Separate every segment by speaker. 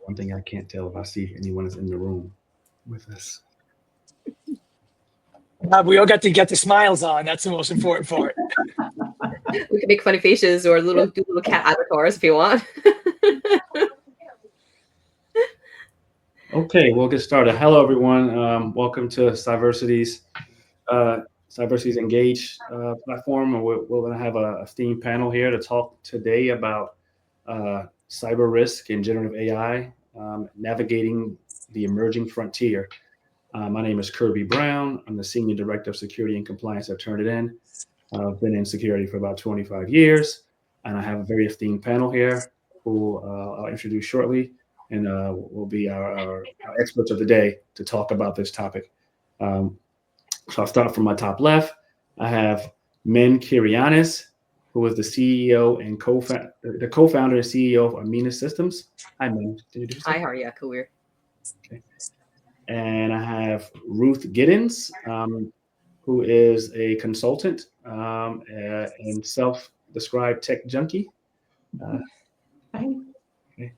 Speaker 1: One thing I can't tell if I see anyone is in the room with us.
Speaker 2: We all got to get the smiles on. That's the most important part.
Speaker 3: We can make funny faces or do little cat avatars if you want.
Speaker 1: Okay, we'll get started. Hello, everyone. Welcome to Cyversity's Engage platform. We're going to have a themed panel here to talk today about cyber risk and generative AI, navigating the emerging frontier. My name is Kurby Brown. I'm the Senior Director of Security and Compliance at Turnitin. I've been in security for about 25 years, and I have a very esteemed panel here who I'll introduce shortly, and will be our experts of the day to talk about this topic. So I'll start from my top left. I have Kyriannis, who is the CEO and co-founder and CEO of Amina Systems. Hi, Men.
Speaker 3: Hi, how are you? Cool.
Speaker 1: Okay. And I have Ruth Gittens, who is a consultant and self-described tech junkie.
Speaker 4: Hi.
Speaker 1: Okay.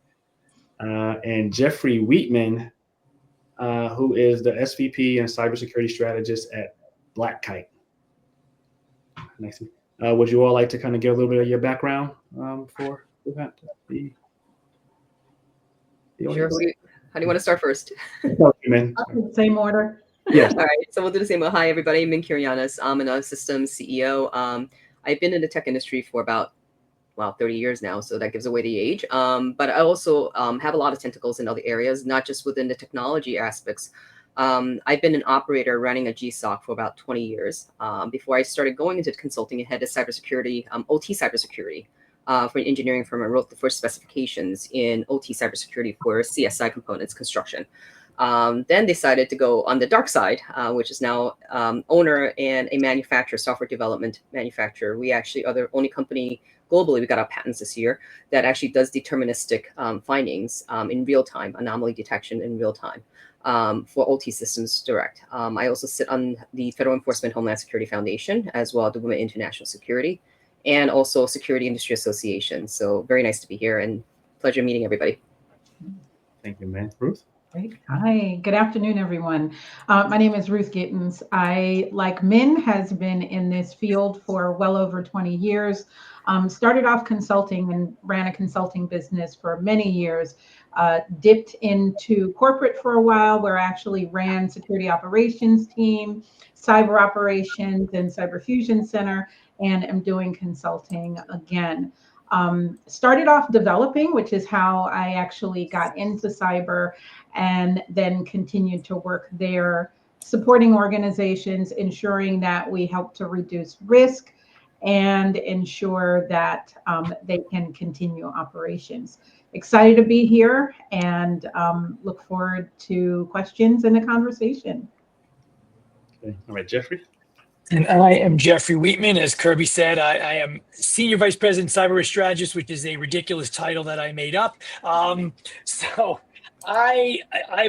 Speaker 1: And Jeffrey Wheatman, who is the SVP and cybersecurity strategist at Black Kite. Nice. Would you all like to kind of give a little bit of your background for the
Speaker 3: Sure. How do you want to start first?
Speaker 4: Same order.
Speaker 1: Yes.
Speaker 3: All right. So we'll do the same. Hi, everybody. I'm Kyriannis. I'm a systems CEO. I've been in the tech industry for about 30 years now, so that gives away the age. But I also have a lot of tentacles in other areas, not just within the technology aspects. I've been an operator running a GSOC for about 20 years. Before I started going into consulting, I had a cybersecurity, OT cybersecurity for an engineering firm. I wrote the first specifications in OT cybersecurity for CSI components construction. Then decided to go on the dark side, which is now owner and a manufacturer, software development manufacturer. We actually are the only company globally, we got our patents this year, that actually does deterministic findings in real time, anomaly detection in real time for OT systems direct. I also sit on the Federal Enforcement Homeland Security Foundation, as well as the Women International Security, and also Security Industry Association. So very nice to be here and pleasure meeting everybody.
Speaker 1: Thank you, man. Ruth?
Speaker 4: Great. Hi, good afternoon, everyone. My name is Ruth Gittens. I, like Min, has been in this field for well over 20 years. Started off consulting and ran a consulting business for many years. Dipped into corporate for a while, where I actually ran security operations team, cyber operations, and cyber fusion center, and am doing consulting again. Started off developing, which is how I actually got into cyber, and then continued to work there, supporting organizations, ensuring that we help to reduce risk and ensure that they can continue operations. Excited to be here and look forward to questions and a conversation.
Speaker 1: Okay. All right, Jeffrey?
Speaker 2: And I am Jeffrey Wheatman. As Kurby said, I am Senior Vice President Cyber Risk Strategist, which is a ridiculous title that I made up. So I've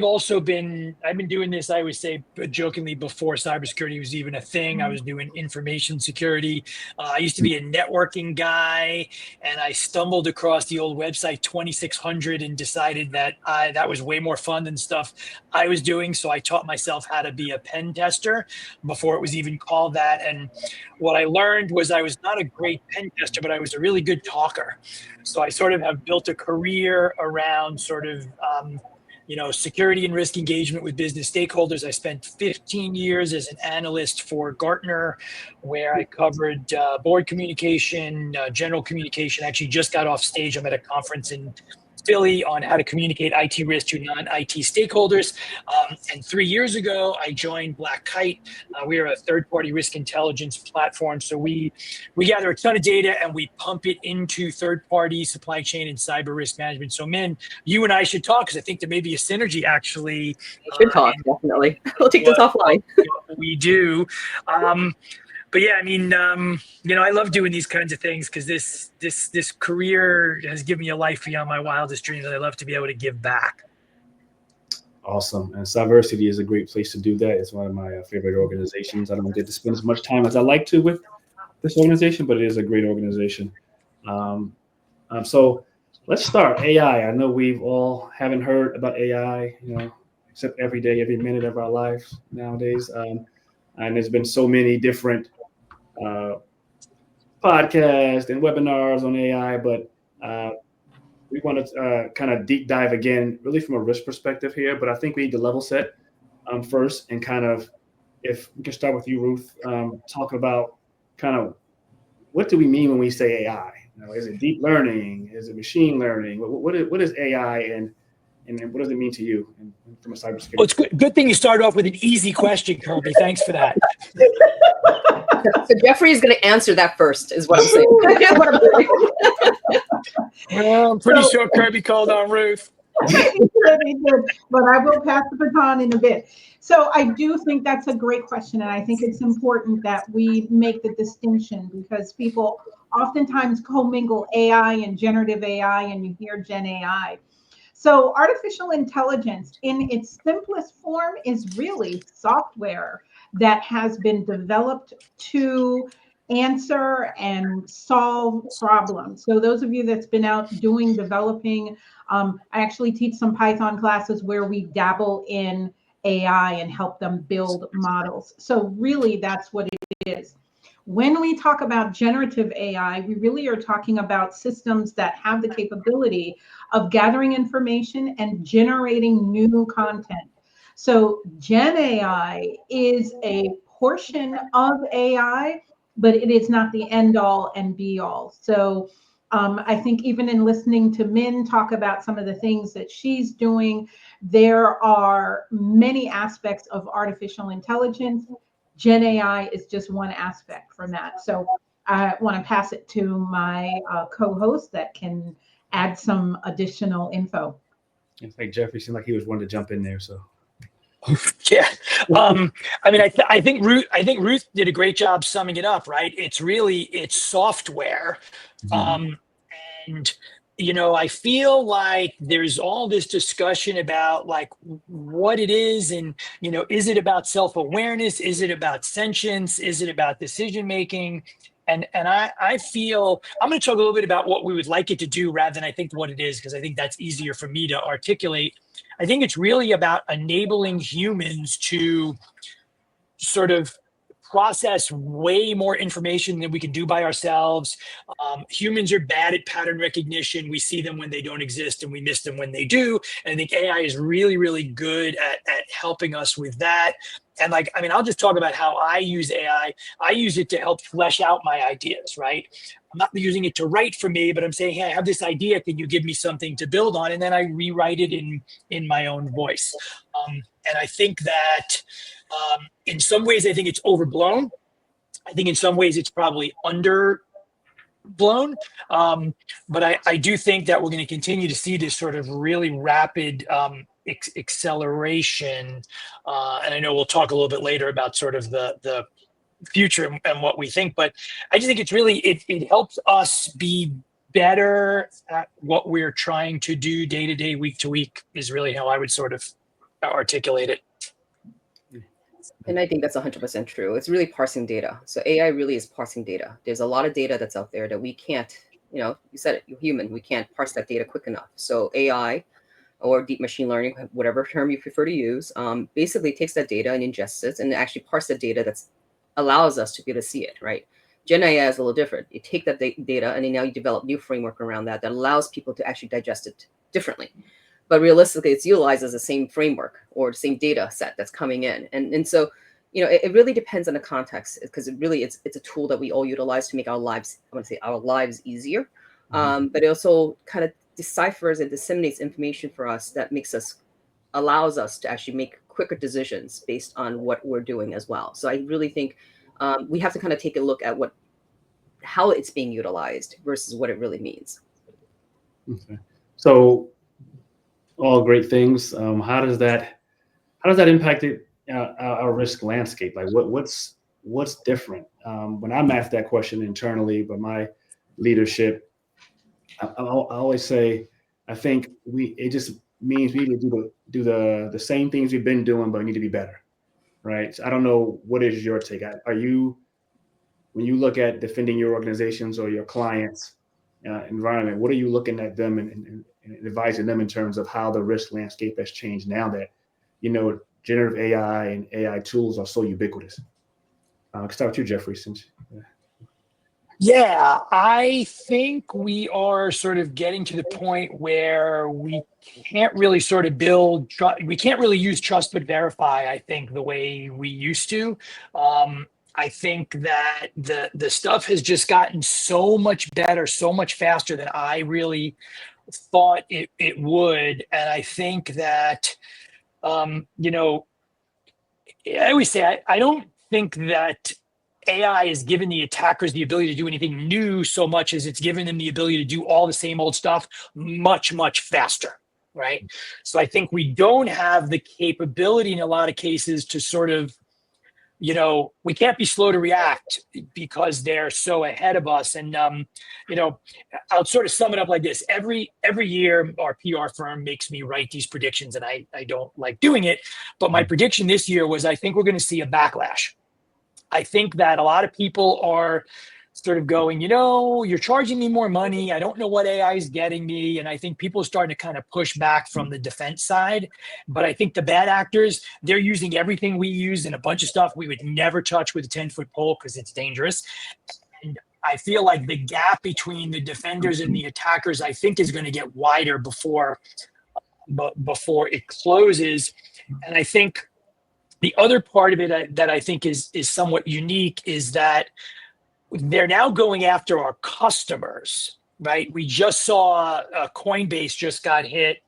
Speaker 2: been doing this, I would say jokingly, before cybersecurity was even a thing. I was doing information security. I used to be a networking guy, and I stumbled across the old website 2600 and decided that that was way more fun than stuff I was doing. So I taught myself how to be a pen tester before it was even called that. And what I learned was I was not a great pen tester, but I was a really good talker. So I sort of have built a career around sort of security and risk engagement with business stakeholders. I spent 15 years as an analyst for Gartner, where I covered board communication, general communication. Actually just got off stage. I'm at a conference in Philly on how to communicate IT risk to non-IT stakeholders. And 3 years ago, I joined Black Kite. We are a third-party risk intelligence platform. So we gather a ton of data and we pump it into third-party supply chain and cyber risk management. So, Min, you and I should talk, because I think there may be a synergy, actually.
Speaker 3: We should talk, definitely. We'll take this offline.
Speaker 2: We do. But yeah, I mean, I love doing these kinds of things, because this career has given me a life beyond my wildest dreams, and I love to be able to give back.
Speaker 1: Awesome. And Cyversity is a great place to do that. It's one of my favorite organizations. I don't get to spend as much time as I like to with this organization, but it is a great organization. So let's start AI. I know we've all haven't heard about AI, except every day, every minute of our lives nowadays. And there's been so many different uh, podcasts and webinars on AI, but we want to kind of deep dive again, really from a risk perspective here. But I think we need to level set first, and kind of, if we can start with you, Ruth, talk about kind of what do we mean when we say AI? Is it deep learning? Is it machine learning? What is AI, and what does it mean to you from a cybersecurity?
Speaker 2: Well, it's good thing you started off with an easy question, Kurby. Thanks for that.
Speaker 3: So Jeffrey is going to answer that first, is what I'm saying.
Speaker 2: Well, I'm pretty sure Kurby called on Ruth.
Speaker 4: He did, but I will pass the baton in a bit. So I do think that's a great question, and I think it's important that we make the distinction, because people oftentimes commingle AI and generative AI, and you hear Gen AI. So artificial intelligence in its simplest form is really software that has been developed to answer and solve problems. So those of you that's been out doing developing, I actually teach some Python classes where we dabble in AI and help them build models. So really that's what it is. When we talk about generative AI, we really are talking about systems that have the capability of gathering information and generating new content. So Gen AI is a portion of AI, but it is not the end all and be all. So I think even in listening to Min talk about some of the things that she's doing, there are many aspects of artificial intelligence. Gen AI is just one aspect from that. So I want to pass it to my co-host that can add some additional info.
Speaker 1: It's like Jeffrey seemed like he was wanting to jump in there. So
Speaker 2: yeah, I mean, I think Ruth did a great job summing it up. Right? It's software, and I feel like there's all this discussion about like what it is, and is it about self-awareness? Is it about sentience? Is it about decision making? And I feel I'm going to talk a little bit about what we would like it to do rather than I think what it is, because I think that's easier for me to articulate. I think it's really about enabling humans to sort of process way more information than we can do by ourselves. Humans are bad at pattern recognition. We see them when they don't exist and we miss them when they do. And I think AI is really, really good at helping us with that. And I'll just talk about how I use AI. I use it to help flesh out my ideas, right? I'm not using it to write for me, but I'm saying, hey, I have this idea. Can you give me something to build on? And then I rewrite it in my own voice. And I think that in some ways, I think it's overblown. I think in some ways it's probably underblown. But I do think that we're going to continue to see this sort of really rapid acceleration. And I know we'll talk a little bit later about sort of the future and what we think. But I just think it's really, it helps us be better at what we're trying to do day to day, week to week, is really how I would sort of articulate it.
Speaker 3: And I think that's 100% true. It's really parsing data. So AI really is parsing data. There's a lot of data that's out there that we can't, you said it, you're human. We can't parse that data quick enough. So AI or deep machine learning, whatever term you prefer to use, basically takes that data and ingests it and actually parse that data that allows us to be able to see it, right? Gen AI is a little different. You take that data and then now you develop new framework around that allows people to actually digest it differently. But realistically, it's utilized as the same framework or the same data set that's coming in. And so, it really depends on the context, because it's a tool that we all utilize to make our lives, I want to say our lives easier. But it also kind of deciphers and disseminates information for us that allows us to actually make quicker decisions based on what we're doing as well. So I really think we have to kind of take a look at how it's being utilized versus what it really means.
Speaker 1: Okay. So all great things. How does that impact our risk landscape? Like what's different? When I'm asked that question internally by my leadership, I always say, I think it just means we need to do the same things we've been doing, but we need to be better, right? So I don't know, what is your take? When you look at defending your organizations or your clients, environment, what are you looking at them and advising them in terms of how the risk landscape has changed now that, generative AI and AI tools are so ubiquitous? I'll start with you, Jeffrey, since.
Speaker 2: Yeah, I think we are sort of getting to the point where we can't really sort of we can't really use trust but verify, I think, the way we used to. I think that the stuff has just gotten so much better, so much faster than I really thought it would. And I think that, I always say, I don't think that AI has given the attackers the ability to do anything new so much as it's given them the ability to do all the same old stuff much, much faster, right? So I think we don't have the capability in a lot of cases to sort of, we can't be slow to react because they're so ahead of us. And, I'll sort of sum it up like this. Every year, our PR firm makes me write these predictions, and I don't like doing it. But my prediction this year was I think we're going to see a backlash. I think that a lot of people are sort of going, you're charging me more money. I don't know what AI is getting me. And I think people are starting to kind of push back from the defense side. But I think the bad actors, they're using everything we use and a bunch of stuff we would never touch with a 10-foot pole because it's dangerous. And I feel like the gap between the defenders and the attackers, I think, is going to get wider before it closes. And I think the other part of it that I think is somewhat unique is that they're now going after our customers, right? We just saw Coinbase just got hit,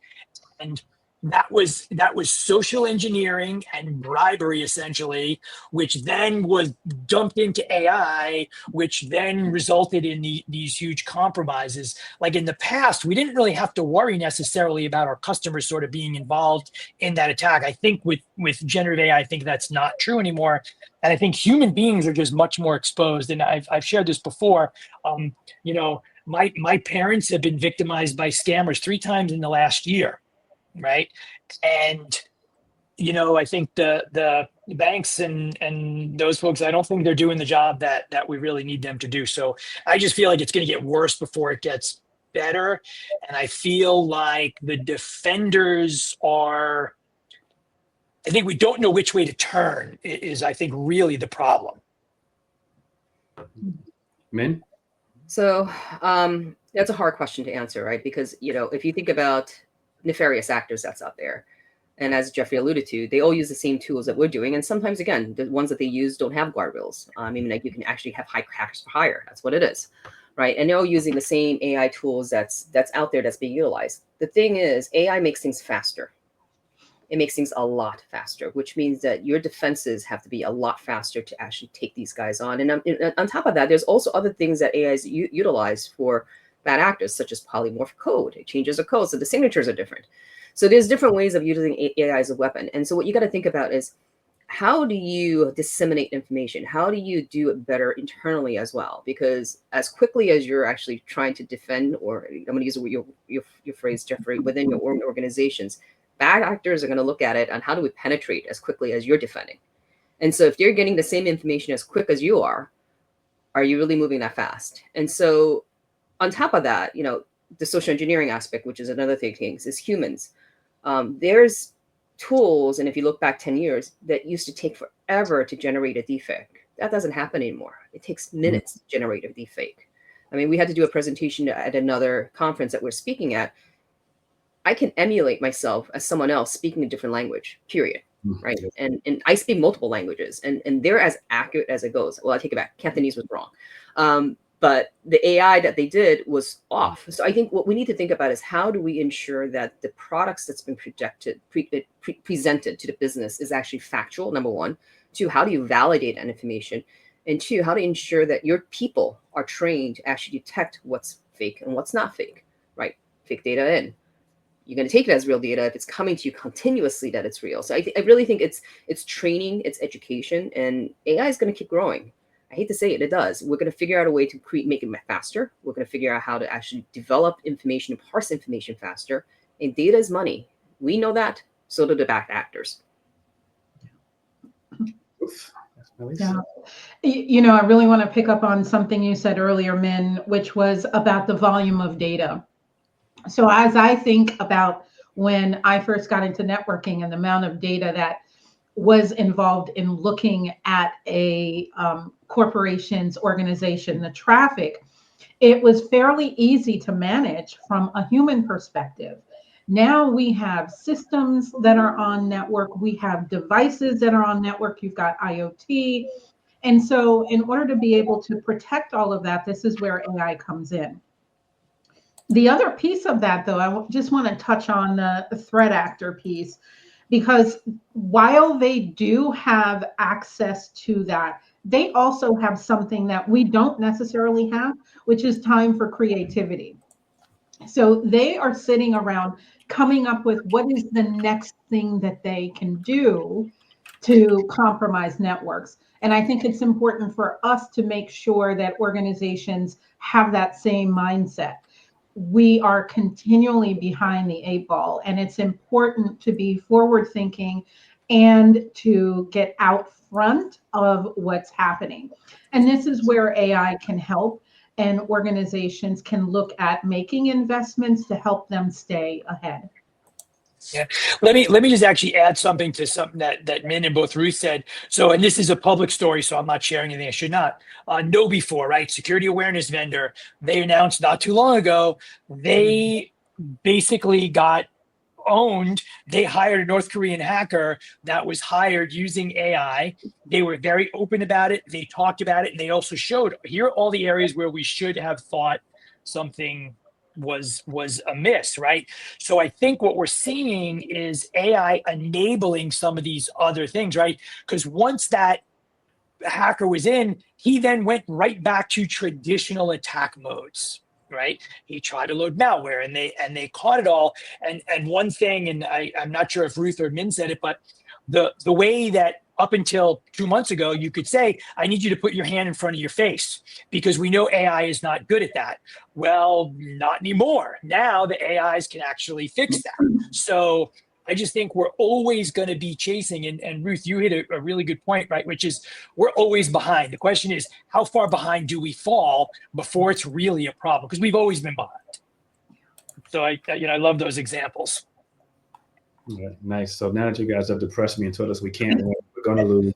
Speaker 2: and that was social engineering and bribery essentially, which then was dumped into AI, which then resulted in these huge compromises. Like in the past, we didn't really have to worry necessarily about our customers sort of being involved in that attack. I think with generative AI, I think that's not true anymore. And I think human beings are just much more exposed. And I've shared this before. My parents have been victimized by scammers 3 times in the last year. Right. And, I think the banks and those folks, I don't think they're doing the job that we really need them to do. So I just feel like it's going to get worse before it gets better. And I feel like the defenders I think we don't know which way to turn is I think really the problem.
Speaker 1: Min?
Speaker 3: So that's a hard question to answer, right? Because, if you think about nefarious actors that's out there, and as Jeffrey alluded to, they all use the same tools that we're doing, and sometimes again the ones that they use don't have guardrails. Like you can actually have high cracks for hire. That's what it is, right? And they're all using the same AI tools that's out there that's being utilized. The thing is, AI makes things faster. It makes things a lot faster, which means that your defenses have to be a lot faster to actually take these guys on. And on top of that, there's also other things that AI is utilized for bad actors, such as polymorph code. It changes the code, so the signatures are different. So there's different ways of using AI as a weapon. And so what you got to think about is, how do you disseminate information? How do you do it better internally as well? Because as quickly as you're actually trying to defend, or I'm going to use your phrase, Jeffrey, within your own organizations, bad actors are going to look at it and how do we penetrate as quickly as you're defending? And so if they're getting the same information as quick as you are you really moving that fast? And so on top of that, the social engineering aspect, which is another thing, is humans. There's tools, and if you look back 10 years, that used to take forever to generate a deepfake. That doesn't happen anymore. It takes minutes to generate a deepfake. We had to do a presentation at another conference that we're speaking at. I can emulate myself as someone else speaking a different language, period. Right. And I speak multiple languages, and they're as accurate as it goes. Well, I take it back. Cantonese was wrong. But the AI that they did was off. So I think what we need to think about is, how do we ensure that the products that's been presented to the business is actually factual, number one. 2, how do you validate that information? And 2, how to ensure that your people are trained to actually detect what's fake and what's not fake, right? Fake data in. You're going to take it as real data if it's coming to you continuously that it's real. So I really think it's training, it's education, and AI is going to keep growing. I hate to say it, it does. We're going to figure out a way to make it faster. We're going to figure out how to actually develop information and parse information faster. And data is money. We know that. So do the bad actors.
Speaker 4: Yeah. I really want to pick up on something you said earlier, Min, which was about the volume of data. So as I think about when I first got into networking and the amount of data that was involved in looking at a corporation's organization, the traffic, it was fairly easy to manage from a human perspective. Now we have systems that are on network, we have devices that are on network, you've got IoT. And so in order to be able to protect all of that, this is where AI comes in. The other piece of that, though, I just want to touch on the threat actor piece, because while they do have access to that, they also have something that we don't necessarily have, which is time for creativity. So they are sitting around coming up with what is the next thing that they can do to compromise networks. And I think it's important for us to make sure that organizations have that same mindset. We are continually behind the 8 ball, and it's important to be forward thinking and to get out front of what's happening. And this is where AI can help, and organizations can look at making investments to help them stay ahead.
Speaker 2: Yeah, let me just actually add something to something that Min and both Ruth said. So, and this is a public story, so I'm not sharing anything I should not. Know before, right? Security awareness vendor. They announced not too long ago they basically got owned. They hired a North Korean hacker that was hired using AI. They were very open about it. They talked about it, and they also showed here are all the areas where we should have thought something was amiss, right? So I think what we're seeing is AI enabling some of these other things, right? Because once that hacker was in, he then went right back to traditional attack modes, right? He tried to load malware, and they caught it all. And one thing, and I'm not sure if Ruth or Min said it, but the way that up until 2 months ago, you could say, I need you to put your hand in front of your face because we know AI is not good at that. Well, not anymore. Now the AIs can actually fix that. So I just think we're always going to be chasing. And Ruth, you hit a really good point, right? Which is we're always behind. The question is, how far behind do we fall before it's really a problem? Because we've always been behind. So I love those examples.
Speaker 1: Yeah, nice. So now that you guys have depressed me and told us we can't win, we're going to lose.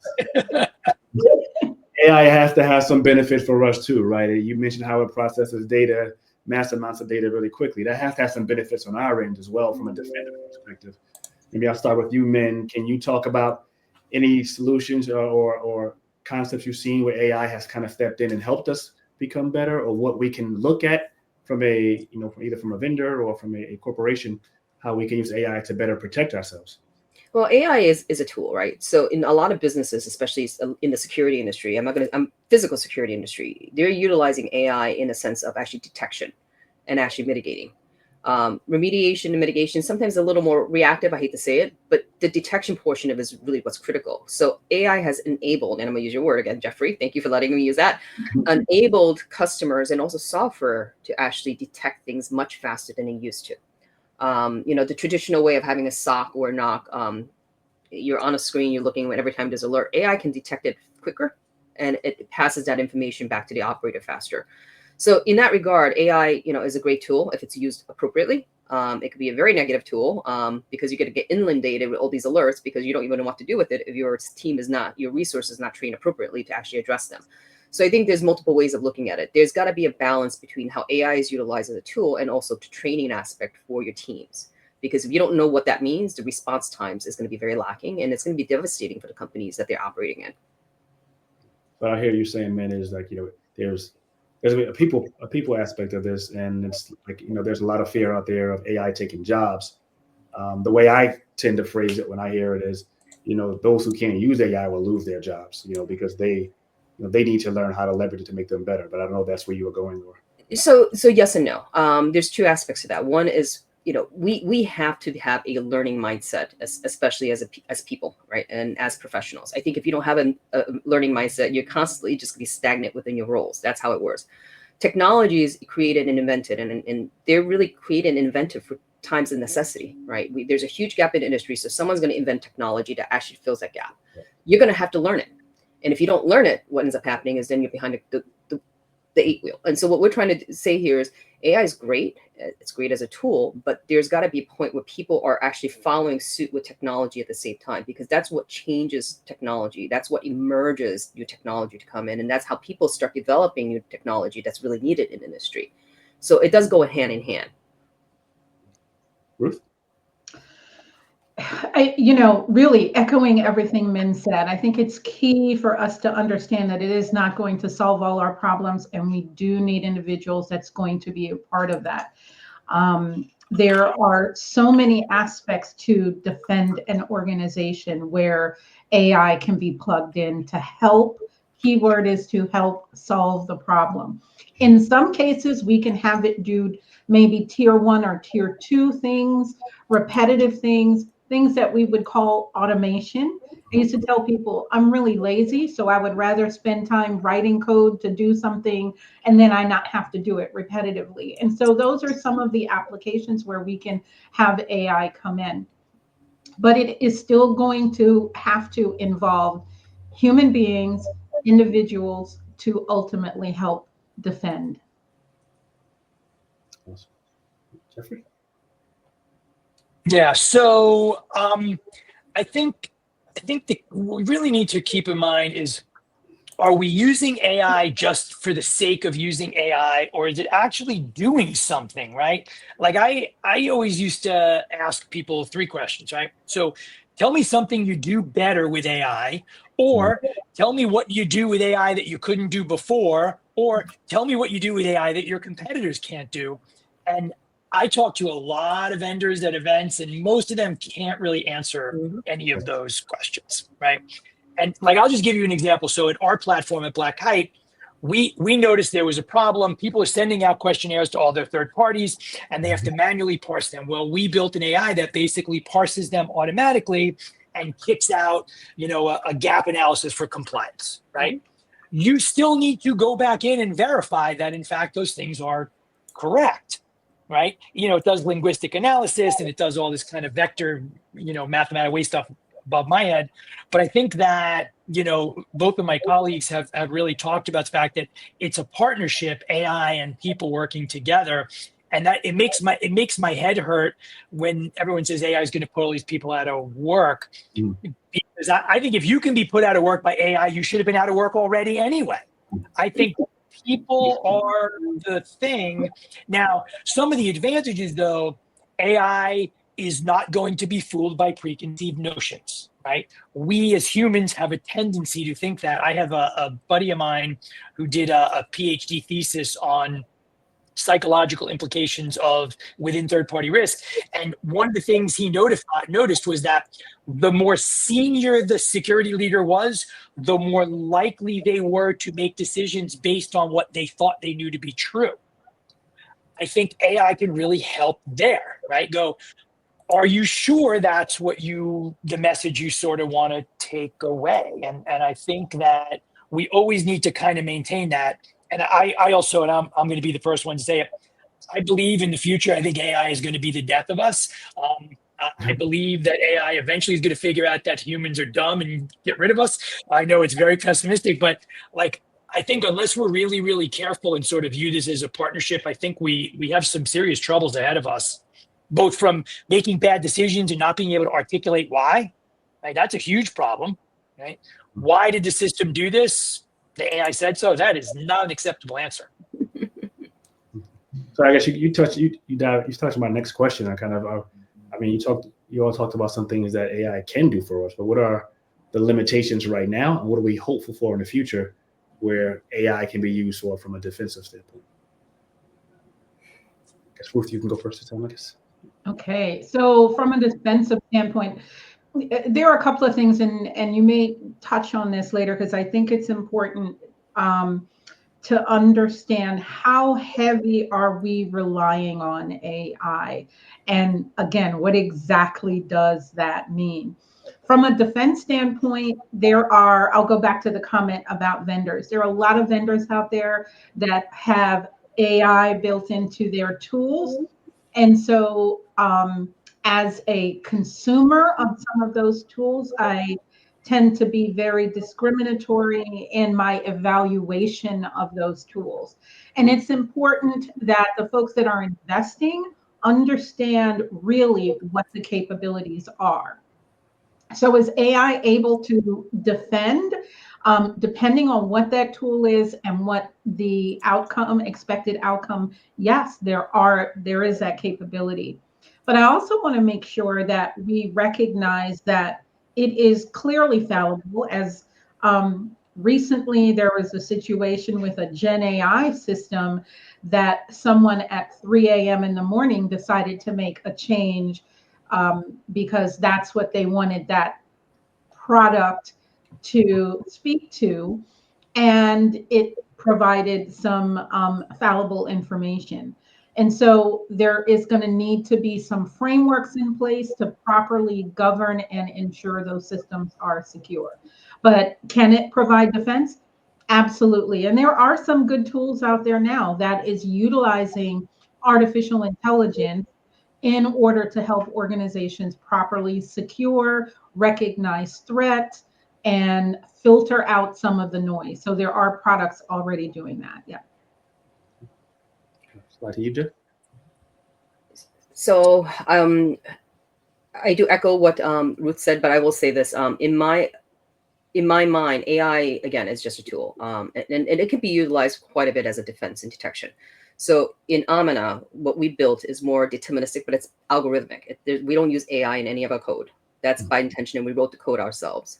Speaker 1: AI has to have some benefit for us too, right? You mentioned how it processes data, mass amounts of data really quickly. That has to have some benefits on our end as well from a defender perspective. Maybe I'll start with you, Min. Can you talk about any solutions or concepts you've seen where AI has kind of stepped in and helped us become better, or what we can look at from either from a vendor or from a corporation, how we can use AI to better protect ourselves?
Speaker 3: Well, AI is a tool, right? So in a lot of businesses, especially in the security industry, I'm physical security industry, they're utilizing AI in a sense of actually detection and actually mitigating. Remediation and mitigation, sometimes a little more reactive, I hate to say it, but the detection portion of it is really what's critical. So AI has enabled, and I'm gonna use your word again, Jeffrey, thank you for letting me use that, enabled customers and also software to actually detect things much faster than they used to. The traditional way of having a SOC or NOC, you're on a screen, you're looking every time there's an alert. AI can detect it quicker, and it passes that information back to the operator faster. So in that regard, AI, is a great tool if it's used appropriately. It could be a very negative tool because you get to get inundated with all these alerts because you don't even know what to do with it if your team your resource is not trained appropriately to actually address them. So I think there's multiple ways of looking at it. There's got to be a balance between how AI is utilized as a tool and also the training aspect for your teams. Because if you don't know what that means, the response times is going to be very lacking, and it's going to be devastating for the companies that they're operating in.
Speaker 1: But I hear you saying, man, is like, there's a people aspect of this, and it's like, there's a lot of fear out there of AI taking jobs. The way I tend to phrase it when I hear it is, those who can't use AI will lose their jobs, because they need to learn how to leverage it to make them better. But I don't know if that's where you were going, or.
Speaker 3: So yes and no. There's two aspects to that. One is, we have to have a learning mindset, especially as people, right? And as professionals. I think if you don't have a learning mindset, you're constantly just gonna be stagnant within your roles. That's how it works. Technology is created and invented, and they're really created and invented for times of necessity, right? There's a huge gap in the industry, so someone's going to invent technology that actually fills that gap. You're going to have to learn it. And if you don't learn it, what ends up happening is then you're behind the eight wheel. And so what we're trying to say here is AI is great. It's great as a tool, but there's got to be a point where people are actually following suit with technology at the same time, because that's what changes technology. That's what emerges new technology to come in. And that's how people start developing new technology that's really needed in industry. So it does go hand in hand.
Speaker 1: Ruth?
Speaker 4: Really echoing everything Min said, I think it's key for us to understand that it is not going to solve all our problems, and we do need individuals that's going to be a part of that. There are so many aspects to defend an organization where AI can be plugged in to help. Keyword is to help solve the problem. In some cases, we can have it do maybe tier 1 or tier 2 things, repetitive things that we would call automation. I used to tell people I'm really lazy, so I would rather spend time writing code to do something and then I not have to do it repetitively. And so those are some of the applications where we can have AI come in. But it is still going to have to involve human beings, individuals, to ultimately help defend.
Speaker 1: Awesome. Jeffrey?
Speaker 2: Yeah, so I think what we really need to keep in mind is, are we using AI just for the sake of using AI, or is it actually doing something, right? Like I always used to ask people 3 questions, right? So tell me something you do better with AI, or tell me what you do with AI that you couldn't do before, or tell me what you do with AI that your competitors can't do. And I talk to a lot of vendors at events, and most of them can't really answer any of those questions, right? And like, I'll just give you an example. So at our platform at Black Kite, we noticed there was a problem. People are sending out questionnaires to all their third parties, and they have to manually parse them. Well, we built an AI that basically parses them automatically and kicks out, a gap analysis for compliance, right? You still need to go back in and verify that, in fact, those things are correct, right? It does linguistic analysis and it does all this kind of vector, mathematical way stuff above my head. But I think that, both of my colleagues have really talked about the fact that it's a partnership, AI and people working together. And that it makes my head hurt when everyone says AI is going to put all these people out of work. Because I think if you can be put out of work by AI, you should have been out of work already anyway. I think people are the thing. Now, some of the advantages, though, AI is not going to be fooled by preconceived notions, right? We as humans have a tendency to think that. I have a buddy of mine who did a PhD thesis on psychological implications of within third-party risk. And one of the things he noticed was that the more senior the security leader was, the more likely they were to make decisions based on what they thought they knew to be true. I think AI can really help there, right? Go, are you sure that's what the message you sort of want to take away? And I think that we always need to kind of maintain that. And I also, and I'm going to be the first one to say it, I believe in the future, I think AI is going to be the death of us. I believe that AI eventually is going to figure out that humans are dumb and get rid of us. I know it's very pessimistic, but I think unless we're really, really careful and sort of view this as a partnership, I think we have some serious troubles ahead of us, both from making bad decisions and not being able to articulate why. Right? That's a huge problem, right? Why did the system do this? The AI said so. That is not an acceptable answer.
Speaker 1: So I guess you touched on my next question. You all talked about some things that AI can do for us, but what are the limitations right now, and what are we hopeful for in the future, where AI can be used for from a defensive standpoint? I guess Ruth, you can go first this time, I guess.
Speaker 4: Okay, so from a defensive standpoint, there are a couple of things, and you may touch on this later because I think it's important to understand how heavy are we relying on AI, and again, what exactly does that mean? From a defense standpoint, I'll go back to the comment about vendors. There are a lot of vendors out there that have AI built into their tools. And so as a consumer of some of those tools, I tend to be very discriminatory in my evaluation of those tools. And it's important that the folks that are investing understand really what the capabilities are. So is AI able to defend? Depending on what that tool is and what the outcome, expected outcome, yes, there is that capability. But I also want to make sure that we recognize that it is clearly fallible. As recently there was a situation with a Gen AI system that someone at 3 a.m. in the morning decided to make a change because that's what they wanted that product to speak to, and it provided some fallible information. And so there is going to need to be some frameworks in place to properly govern and ensure those systems are secure. But can it provide defense? Absolutely. And there are some good tools out there now that is utilizing artificial intelligence in order to help organizations properly secure, recognize threats, and filter out some of the noise. So there are products already doing that. Yeah.
Speaker 1: Slide to you, Jeff.
Speaker 3: So I do echo what Ruth said, but I will say this: in my mind, AI again is just a tool, and it can be utilized quite a bit as a defense and detection. So in Amina, what we built is more deterministic, but it's algorithmic. We don't use AI in any of our code. That's by intention, and we wrote the code ourselves.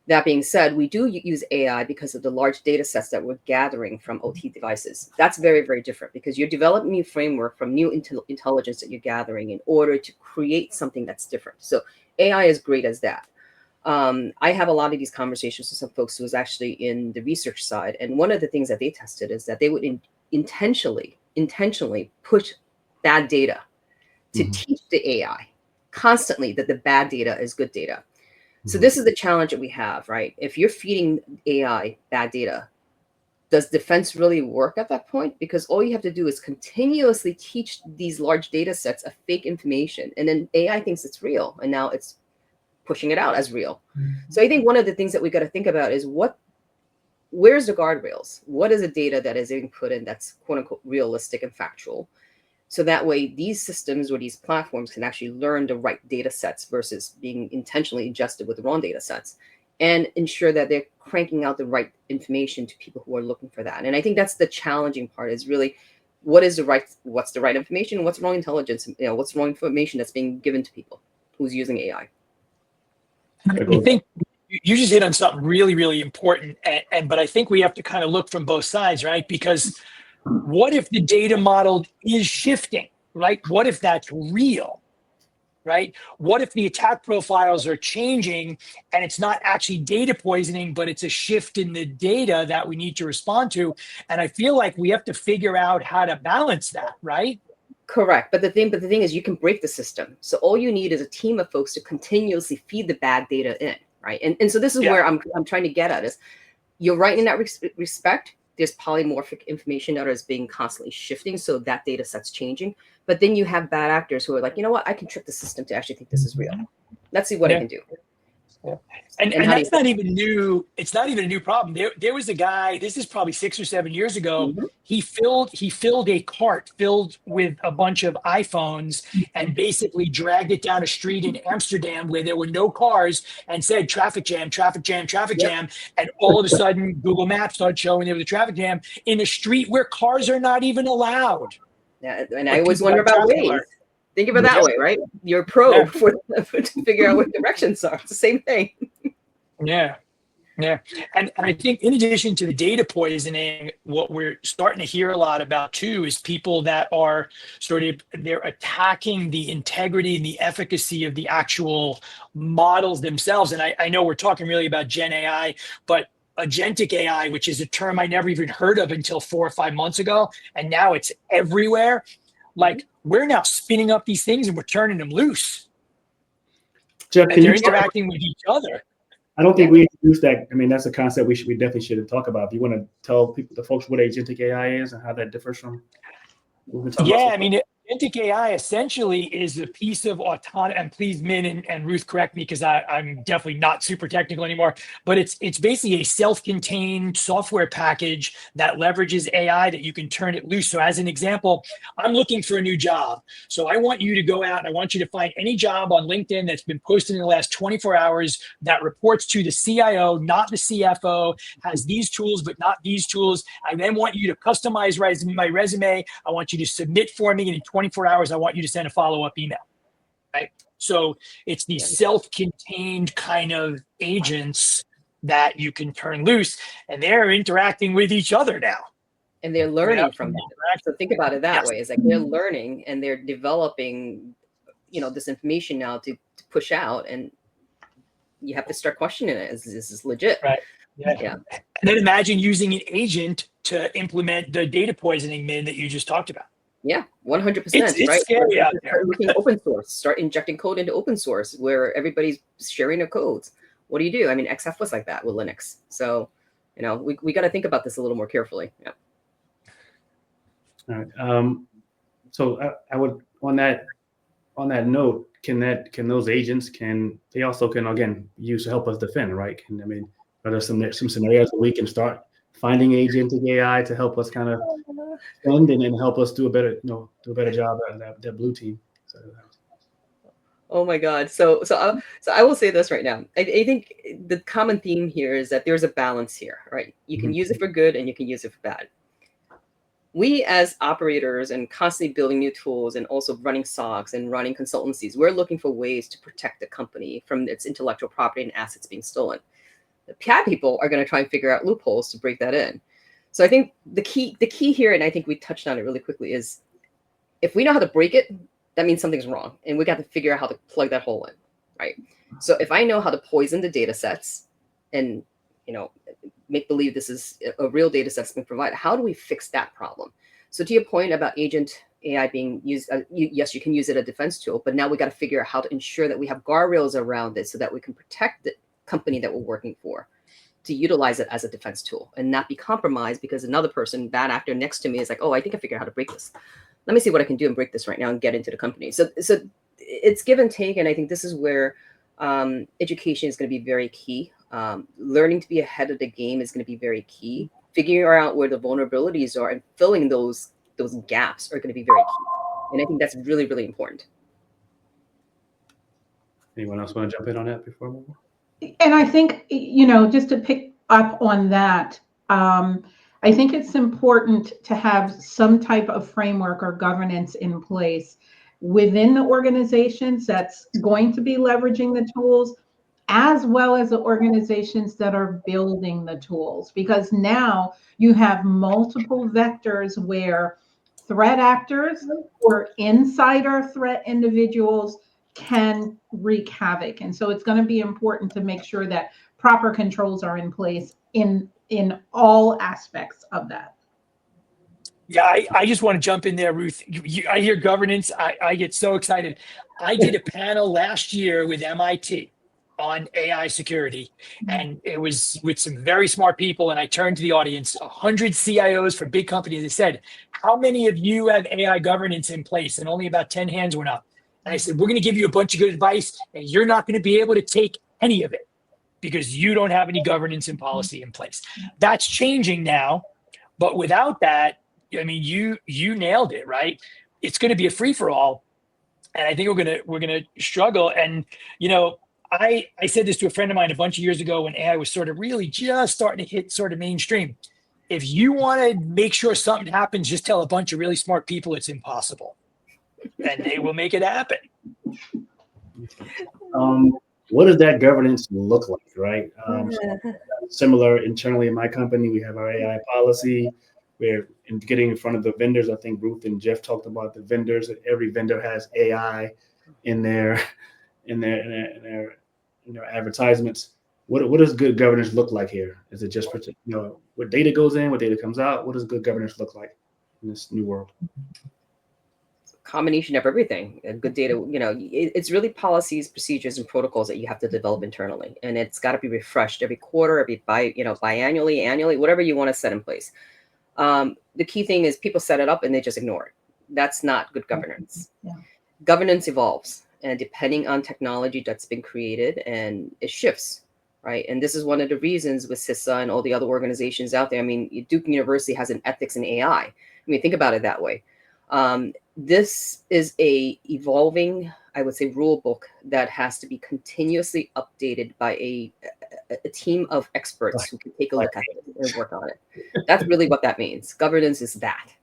Speaker 3: That being said, we do use AI because of the large data sets that we're gathering from OT devices. That's very, very different because you're developing new framework from new intelligence that you're gathering in order to create something that's different. So AI is great as that. I have a lot of these conversations with some folks who was actually in the research side. And one of the things that they tested is that they would intentionally push bad data to teach the AI constantly that the bad data is good data. So this is the challenge that we have, right? If you're feeding AI bad data, does defense really work at that point? Because all you have to do is continuously teach these large data sets of fake information. And then AI thinks it's real. And now it's pushing it out as real. So I think one of the things that we got to think about is where's the guardrails? What is the data that is being put in that's quote unquote realistic and factual? So that way these systems or these platforms can actually learn the right data sets versus being intentionally ingested with the wrong data sets, and ensure that they're cranking out the right information to people who are looking for that. And I think that's the challenging part, is really what's the right information, what's wrong intelligence, what's wrong information that's being given to people who's using AI.
Speaker 2: I think you just hit on something really, really important. But I think we have to kind of look from both sides, right? Because what if the data model is shifting, right? What if that's real, right? What if the attack profiles are changing and it's not actually data poisoning, but it's a shift in the data that we need to respond to? And I feel like we have to figure out how to balance that, right?
Speaker 3: Correct. But the thing is, you can break the system. So all you need is a team of folks to continuously feed the bad data in, right? And so this is where I'm trying to get at is, you're right in that respect. There's polymorphic information that is being constantly shifting, so that data set's changing. But then you have bad actors who are like, you know what, I can trick the system to actually think this is real. Let's see what I can do.
Speaker 2: Yeah. And that's not even new. It's not even a new problem. There was a guy, this is probably 6 or 7 years ago. He filled a cart filled with a bunch of iPhones and basically dragged it down a street in Amsterdam where there were no cars and said traffic jam, traffic jam, traffic jam. And all of a sudden Google Maps started showing there was a traffic jam in a street where cars are not even allowed.
Speaker 3: Yeah, and I always wonder about Waze. Think of it that way, right? You're a pro to figure out what directions are. It's the same thing.
Speaker 2: Yeah. And I think in addition to the data poisoning, what we're starting to hear a lot about too is people that are they're attacking the integrity and the efficacy of the actual models themselves. And I know we're talking really about Gen AI, but agentic AI, which is a term I never even heard of until 4 or 5 months ago, and now it's everywhere. Like, we're now spinning up these things and we're turning them loose.
Speaker 1: Jeff,
Speaker 2: and they're interacting with each other.
Speaker 1: I don't think we introduced that. I mean, that's a concept we definitely should talk about. If you want to tell the folks what agentic AI is and how that differs from what we've been talking about.
Speaker 2: I mean, agentic AI essentially is a piece of autonomy, and please, Min and Ruth, correct me because I'm definitely not super technical anymore, but it's basically a self-contained software package that leverages AI that you can turn it loose. So as an example, I'm looking for a new job. So I want you to go out and I want you to find any job on LinkedIn that's been posted in the last 24 hours that reports to the CIO, not the CFO, has these tools, but not these tools. I then want you to customize my resume. I want you to submit for me, and in 24 hours, I want you to send a follow-up email, right? So it's these self-contained kind of agents that you can turn loose, and they're interacting with each other now.
Speaker 3: And they're learning from that. So think about it that way. It's like they're learning and they're developing, this information now to push out, and you have to start questioning it. Is this legit?
Speaker 2: Right. Yeah. And then imagine using an agent to implement the data poisoning, Min, that you just talked about.
Speaker 3: Yeah, 100%.
Speaker 2: It's
Speaker 3: right?
Speaker 2: scary out there.
Speaker 3: Start looking open source. Start injecting code into open source where everybody's sharing their codes. What do you do? I mean, XF was like that with Linux. So, we got to think about this a little more carefully. Yeah.
Speaker 1: All right. So I would on that note, can those agents they also again use to help us defend, right? Are there some scenarios where we can start finding agentic AI to help us kind of defend and help us do a better job at that blue team?
Speaker 3: Oh my God. So I will say this right now. I think the common theme here is that there's a balance here, right? You can use it for good and you can use it for bad. We as operators and constantly building new tools and also running SOCs and running consultancies, we're looking for ways to protect the company from its intellectual property and assets being stolen. The PI people are going to try and figure out loopholes to break that in. So I think the key here, and I think we touched on it really quickly, is if we know how to break it, that means something's wrong. And we got to figure out how to plug that hole in, right? So if I know how to poison the data sets and, make believe this is a real data set that's been provided, how do we fix that problem? So to your point about agent AI being used, yes, you can use it as a defense tool, but now we got to figure out how to ensure that we have guardrails around it so that we can protect the company that we're working for, to utilize it as a defense tool and not be compromised because another person, bad actor next to me is like, oh, I think I figured out how to break this. Let me see what I can do and break this right now and get into the company. So it's give and take. And I think this is where education is going to be very key. Learning to be ahead of the game is going to be very key. Figuring out where the vulnerabilities are and filling those gaps are going to be very key. And I think that's really, really important.
Speaker 1: Anyone else want to jump in on that before we move on?
Speaker 4: And I think, just to pick up on that, I think it's important to have some type of framework or governance in place within the organizations that's going to be leveraging the tools, as well as the organizations that are building the tools, because now you have multiple vectors where threat actors or insider threat individuals can wreak havoc. And so it's going to be important to make sure that proper controls are in place in all aspects of that.
Speaker 2: Yeah, I just want to jump in there, Ruth. I hear governance. I get so excited. I did a panel last year with MIT on AI security, and it was with some very smart people. And I turned to the audience, 100 CIOs for big companies. They said, how many of you have AI governance in place? And only about 10 hands went up. And I said, we're going to give you a bunch of good advice, and you're not going to be able to take any of it because you don't have any governance and policy in place. That's changing now. But without that, I mean, you nailed it, right? It's going to be a free for all, and I think we're gonna struggle. And I said this to a friend of mine a bunch of years ago when AI was sort of really just starting to hit sort of mainstream. If you want to make sure something happens, just tell a bunch of really smart people it's impossible, and they will make it happen.
Speaker 1: What does that governance look like, right? Similar internally in my company, we have our AI policy. We're getting in front of the vendors. I think Ruth and Jeff talked about the vendors. Every vendor has AI in their advertisements. What does good governance look like here? Is it just what data goes in, what data comes out? What does good governance look like in this new world?
Speaker 3: Combination of everything. Good data, it's really policies, procedures, and protocols that you have to develop internally, and it's got to be refreshed every quarter, biannually, annually, whatever you want to set in place. The key thing is people set it up and they just ignore it. That's not good governance.
Speaker 4: Yeah.
Speaker 3: Governance evolves, and depending on technology that's been created, and it shifts, right? And this is one of the reasons with CISA and all the other organizations out there. I mean, Duke University has an ethics in AI. I mean, think about it that way. This is a evolving, I would say, rule book that has to be continuously updated by a team of experts who can take a look at it and work on it. That's really what that means. Governance is that.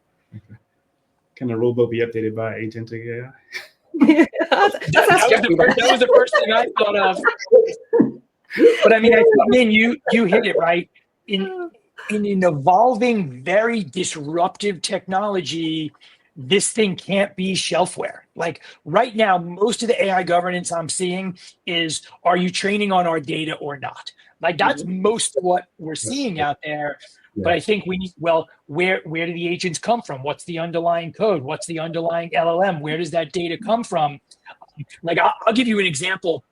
Speaker 1: Can the rulebook be updated by agentic AI?
Speaker 2: That was the first thing I thought of. But I mean, I think you hit it right. In an evolving, very disruptive technology, this thing can't be shelfware. Like right now, most of the AI governance I'm seeing is, are you training on our data or not? Like that's most of what we're seeing out there.
Speaker 1: Yeah.
Speaker 2: But I think we need, well, where do the agents come from? What's the underlying code? What's the underlying LLM? Where does that data come from? Like I'll give you an example.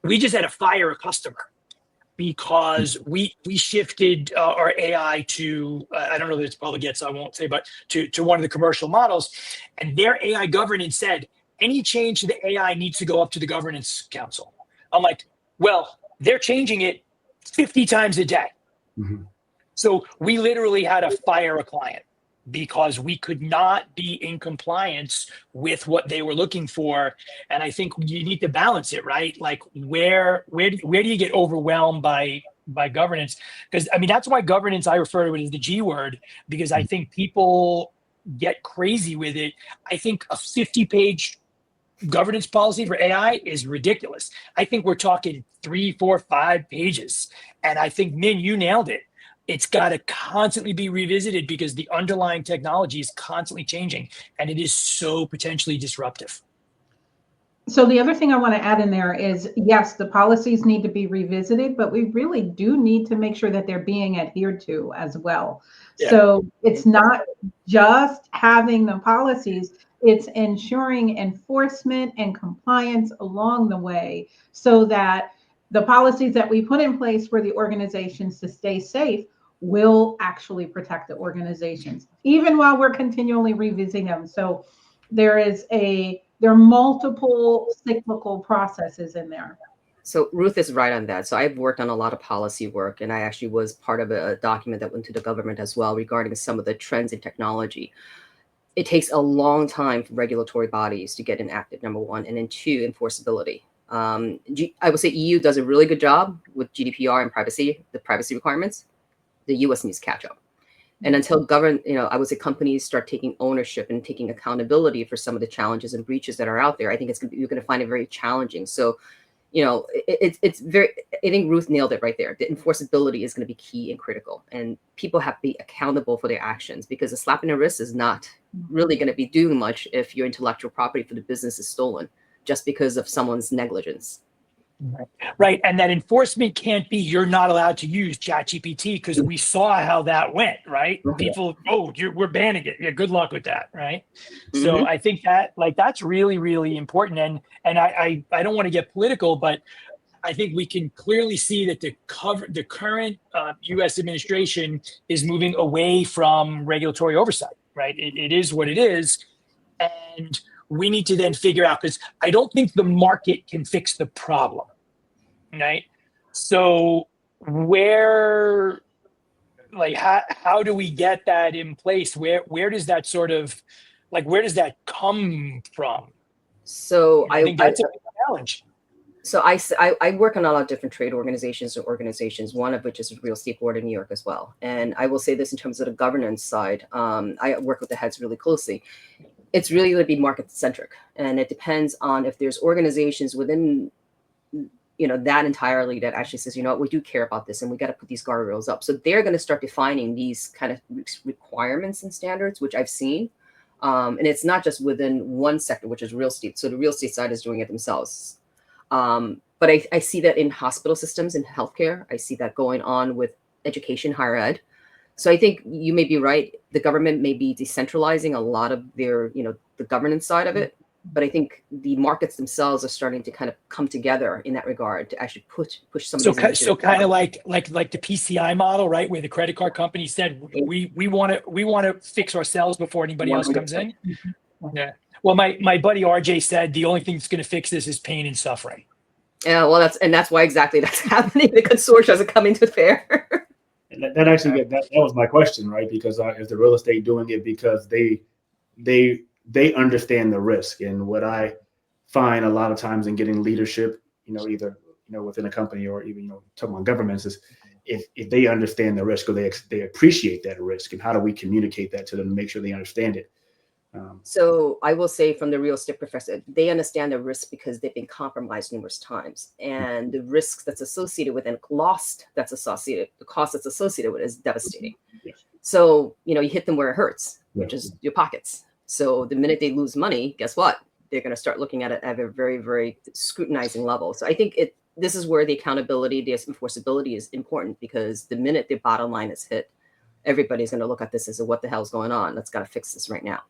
Speaker 2: We just had to fire a customer because we shifted our AI to, I don't know that it's public yet, so I won't say, but to one of the commercial models. And their AI governance said, any change to the AI needs to go up to the governance council. I'm like, well, they're changing it 50 times a day.
Speaker 1: Mm-hmm.
Speaker 2: So we literally had to fire a client because we could not be in compliance with what they were looking for. And I think you need to balance it, right? Like where do you get overwhelmed by governance? Because I mean, that's why governance, I refer to it as the G word, because I think people get crazy with it. I think a 50-page governance policy for AI is ridiculous. I think we're talking 3, 4, 5 pages. And I think, Min, you nailed it. It's got to constantly be revisited because the underlying technology is constantly changing and it is so potentially disruptive.
Speaker 4: So the other thing I want to add in there is, yes, the policies need to be revisited, but we really do need to make sure that they're being adhered to as well. Yeah. So it's not just having the policies, it's ensuring enforcement and compliance along the way so that the policies that we put in place for the organizations to stay safe will actually protect the organizations, even while we're continually revisiting them. So there are multiple cyclical processes in there.
Speaker 3: So Ruth is right on that. So I've worked on a lot of policy work, and I actually was part of a document that went to the government as well regarding some of the trends in technology. It takes a long time for regulatory bodies to get enacted, number one, and then two, enforceability. I would say EU does a really good job with GDPR and the privacy requirements. The US needs to catch up. And until I would say companies start taking ownership and taking accountability for some of the challenges and breaches that are out there, I think you're going to find it very challenging. So, it's very, I think Ruth nailed it right there. The enforceability is going to be key and critical, and people have to be accountable for their actions, because a slap in the wrist is not really going to be doing much if your intellectual property for the business is stolen just because of someone's negligence.
Speaker 2: Right. And that enforcement can't be, you're not allowed to use ChatGPT, because we saw how that went, right? Mm-hmm. People, we're banning it. Yeah, good luck with that, right? Mm-hmm. So I think that that's really, really important. And I don't want to get political, but I think we can clearly see that the current U.S. administration is moving away from regulatory oversight, right? It is what it is. And we need to then figure out, because I don't think the market can fix the problem, right? So how do we get that in place? Where does that sort of, where does that come from?
Speaker 3: So
Speaker 2: I think that's a big challenge.
Speaker 3: So I work on a lot of different trade organizations, one of which is a real estate board in New York as well. And I will say this in terms of the governance side, I work with the heads really closely. It's really going to be market centric, and it depends on if there's organizations within, that entirely that actually says, we do care about this and we got to put these guardrails up. So they're going to start defining these kind of requirements and standards, which I've seen. And it's not just within one sector, which is real estate. So the real estate side is doing it themselves. But I see that in hospital systems, in healthcare. I see that going on with education, higher ed. So I think you may be right. The government may be decentralizing a lot of their, the governance side of it. But I think the markets themselves are starting to kind of come together in that regard to actually push some of these initiatives.
Speaker 2: So kind of like the PCI model, right? Where the credit card company said, we want to fix ourselves before anybody else comes in. Yeah. Well, my buddy RJ said the only thing that's going to fix this is pain and suffering.
Speaker 3: Yeah, well, that's why exactly that's happening. The consortia are coming to bear.
Speaker 1: And that actually that was my question, right? Because is the real estate doing it because they understand the risk? And what I find a lot of times in getting leadership, either within a company or even talking about governments, is if they understand the risk or they appreciate that risk, and how do we communicate that to them to make sure they understand it?
Speaker 3: So I will say, from the real estate professor, they understand the risk because they've been compromised numerous times, and the risks that's associated with and the cost that's associated with is devastating.
Speaker 1: Yes.
Speaker 3: So you hit them where it hurts,
Speaker 1: Yeah.
Speaker 3: which is your pockets. So the minute they lose money, guess what? They're going to start looking at it at a very, very scrutinizing level. So I think this is where the accountability, the enforceability is important, because the minute the bottom line is hit, everybody's going to look at this as what the hell's going on? Let's got to fix this right now.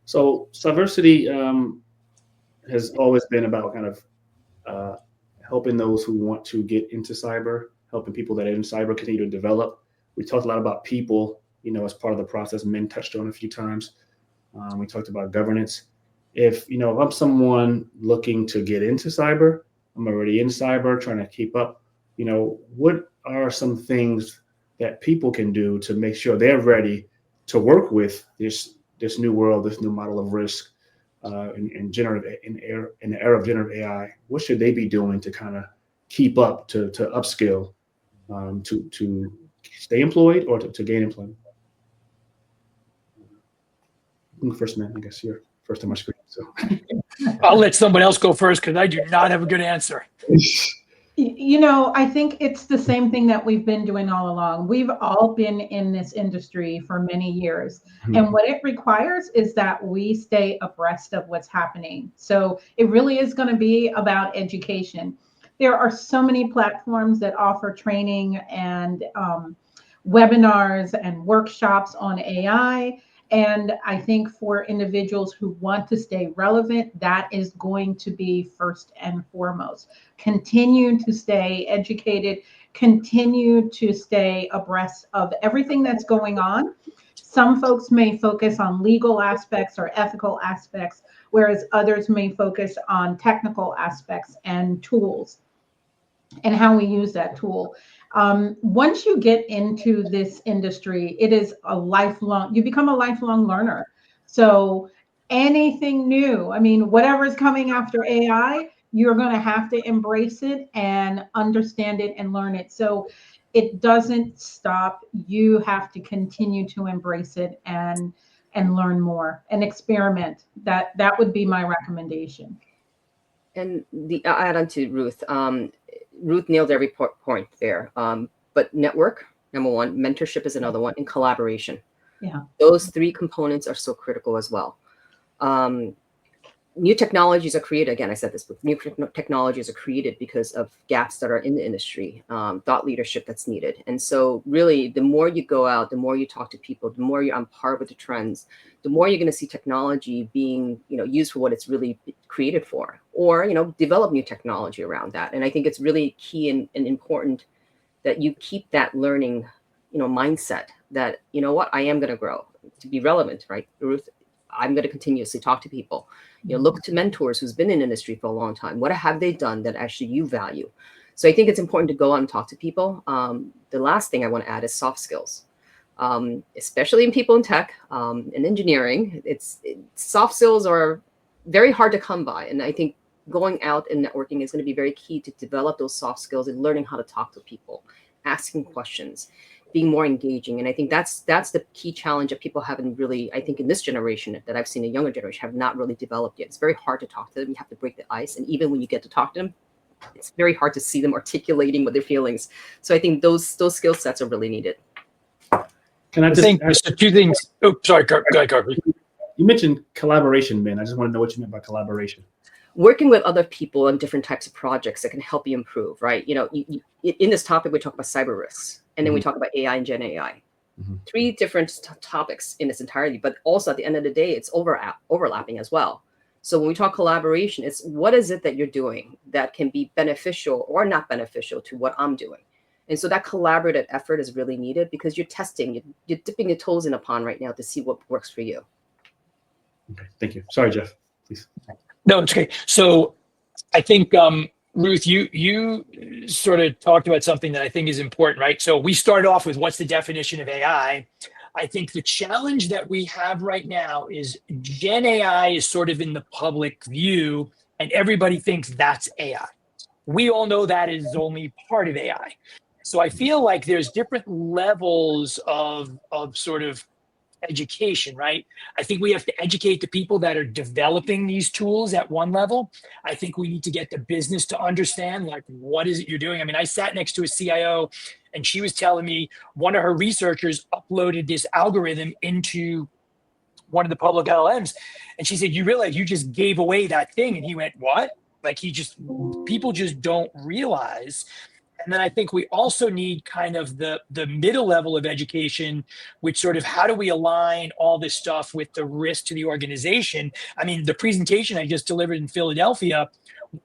Speaker 1: So Cyversity has always been about kind of helping those who want to get into cyber, helping people that are in cyber continue to develop. We talked a lot about people, as part of the process. Min touched on a few times. We talked about governance. If I'm someone looking to get into cyber, I'm already in cyber, trying to keep up. What are some things that people can do to make sure they're ready to work with this new world, this new model of risk, in the era of generative AI? What should they be doing to kind of keep up, to upskill, to stay employed or to gain employment? First, man, I guess you're first on my screen. So
Speaker 2: I'll let someone else go first, because I do not have a good answer.
Speaker 4: I think it's the same thing that we've been doing all along. We've all been in this industry for many years. And what it requires is that we stay abreast of what's happening. So it really is going to be about education. There are so many platforms that offer training and webinars and workshops on AI. And I think for individuals who want to stay relevant, that is going to be first and foremost. Continue to stay educated, continue to stay abreast of everything that's going on. Some folks may focus on legal aspects or ethical aspects, whereas others may focus on technical aspects and tools and how we use that tool. Once you get into this industry, it is you become a lifelong learner. So anything new, whatever is coming after AI, you're going to have to embrace it and understand it and learn it. So it doesn't stop. You have to continue to embrace it and learn more and experiment. That would be my recommendation.
Speaker 3: And I'll add on to Ruth. Ruth nailed every point there. But network, number one, mentorship is another one, and collaboration.
Speaker 4: Yeah.
Speaker 3: Those three components are so critical as well. New technologies are created. Again, I said this, but new technologies are created because of gaps that are in the industry, thought leadership that's needed. And so really, the more you go out, the more you talk to people, the more you're on par with the trends, the more you're going to see technology being, used for what it's really created for, or, develop new technology around that. And I think it's really key and important that you keep that learning, mindset that, I am going to grow to be relevant, right, Ruth? I'm going to continuously talk to people. Look to mentors who's been in industry for a long time. What have they done that actually you value? So I think it's important to go out and talk to people. The last thing I want to add is soft skills, especially in people in tech and engineering. Soft skills are very hard to come by. And I think going out and networking is going to be very key to develop those soft skills and learning how to talk to people, asking questions, being more engaging. And I think that's the key challenge that people haven't really, I think in this generation that I've seen, a younger generation, have not really developed yet. It's very hard to talk to them. You have to break the ice. And even when you get to talk to them, it's very hard to see them articulating what their feelings. So I think those skill sets are really needed.
Speaker 1: Can I just
Speaker 2: two things? Oh, sorry, go ahead, Kurby.
Speaker 1: You mentioned collaboration, man. I just want to know what you meant by collaboration.
Speaker 3: Working with other people on different types of projects that can help you improve, right? In this topic, we talk about cyber risks, and then we talk about AI and Gen AI. Three different topics in its entirety, but also at the end of the day, it's overlapping as well. So when we talk collaboration, it's what is it that you're doing that can be beneficial or not beneficial to what I'm doing. And so that collaborative effort is really needed because you're testing, you're dipping your toes in a pond right now to see what works for you.
Speaker 1: Okay, thank you. Sorry, Jeff, please.
Speaker 2: No, it's okay. So I think, Ruth, you sort of talked about something that I think is important, right? So we started off with what's the definition of AI? I think the challenge that we have right now is Gen AI is sort of in the public view and everybody thinks that's AI. We all know that is only part of AI. So I feel like there's different levels of sort of education, right? I think we have to educate the people that are developing these tools at one level. I think we need to get the business to understand, like, what is it you're doing? I mean, I sat next to a CIO and she was telling me one of her researchers uploaded this algorithm into one of the public LLMs. And she said, you realize you just gave away that thing. And he went, what? Like people just don't realize. And then I think we also need kind of the middle level of education, which sort of how do we align all this stuff with the risk to the organization? I mean, the presentation I just delivered in Philadelphia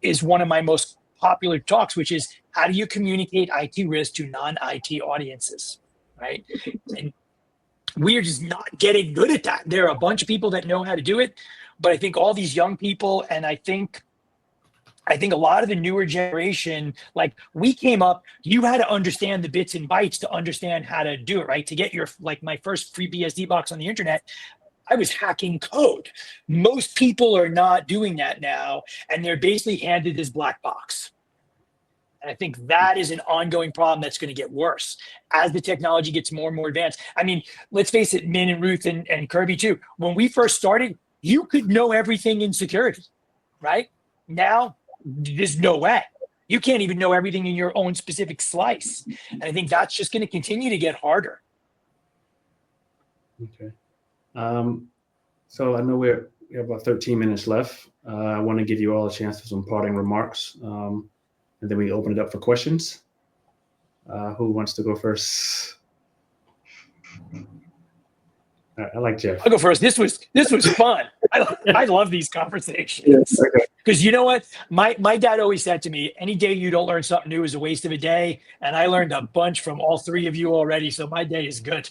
Speaker 2: is one of my most popular talks, which is how do you communicate IT risk to non-IT audiences, right? And we are just not getting good at that. There are a bunch of people that know how to do it, but I think all these young people, and I think a lot of the newer generation, like we came up, you had to understand the bits and bytes to understand how to do it, right? To get your, like my first free BSD box on the internet, I was hacking code. Most people are not doing that now, and they're basically handed this black box. And I think that is an ongoing problem that's going to get worse as the technology gets more and more advanced. I mean, let's face it, Min and Ruth and Kurby too. When we first started, you could know everything in security, right? Now, there's no way. You can't even know everything in your own specific slice. And I think that's just going to continue to get harder.
Speaker 1: Okay. So I know we have about 13 minutes left. I want to give you all a chance for some parting remarks. And then we open it up for questions. Who wants to go first? I like Jeff.
Speaker 2: I'll go first. This was fun. I love these conversations. Because you know what? My dad always said to me, any day you don't learn something new is a waste of a day. And I learned a bunch from all three of you already. So my day is good.